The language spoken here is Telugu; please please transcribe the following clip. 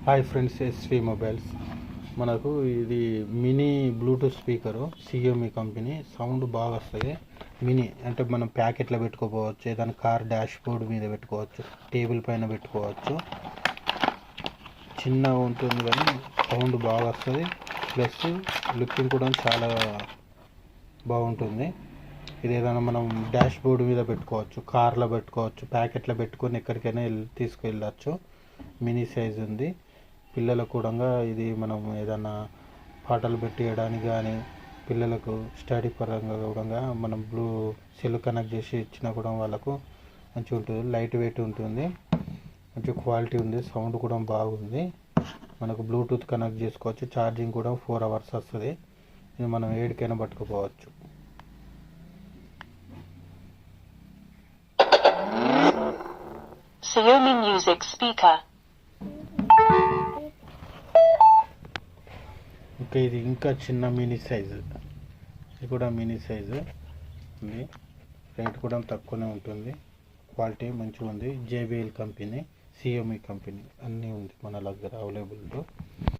Hi friends, SV mobiles. మనకు ఇది mini bluetooth speaker, Xiaomi company. Sound బాగా వస్తుంది. మినీ అంటే మనం ప్యాకెట్లో పెట్టుకోవచ్చు, ఏదైనా కార్ డాష్ బోర్డ్ మీద పెట్టుకోవచ్చు, టేబుల్ పైన పెట్టుకోవచ్చు. చిన్నగా ఉంటుంది కానీ సౌండ్ బాగా వస్తుంది. ప్లస్ లుకింగ్ కూడా చాలా బాగుంటుంది. ఇది ఏదైనా మనం డాష్ బోర్డ్ మీద పెట్టుకోవచ్చు, కార్లో పెట్టుకోవచ్చు, ప్యాకెట్లో పెట్టుకొని ఎక్కడికైనా తీసుకువెళ్ళచ్చు. మినీ సైజ్ ఉంది. పిల్లలకు కూడా ఇది మనం ఏదైనా పాటలు పెట్టేయడానికి కానీ, పిల్లలకు స్టడీ పరంగా కూడా మనం సెల్ కనెక్ట్ చేసి ఇచ్చినా కూడా వాళ్ళకు మంచిగా ఉంటుంది. లైట్ వెయిట్ ఉంటుంది, మంచి క్వాలిటీ ఉంది, సౌండ్ కూడా బాగుంది. మనకు బ్లూటూత్ కనెక్ట్ చేసుకోవచ్చు. ఛార్జింగ్ కూడా 4 hours వస్తుంది. ఇది మనం ఏడికైనా పట్టుకుపోవచ్చు. Xiaomi Music Speaker. ఇంకా ఇది ఇంకా చిన్న మినీ సైజు. ఇది కూడా మినీ సైజు ఉంది. రేట్ కూడా తక్కువనే ఉంటుంది. క్వాలిటీ మంచిగా ఉంది. జేబీఎల్ కంపెనీ, సియోమి కంపెనీ అన్నీ ఉంది మన దగ్గర అవైలబుల్.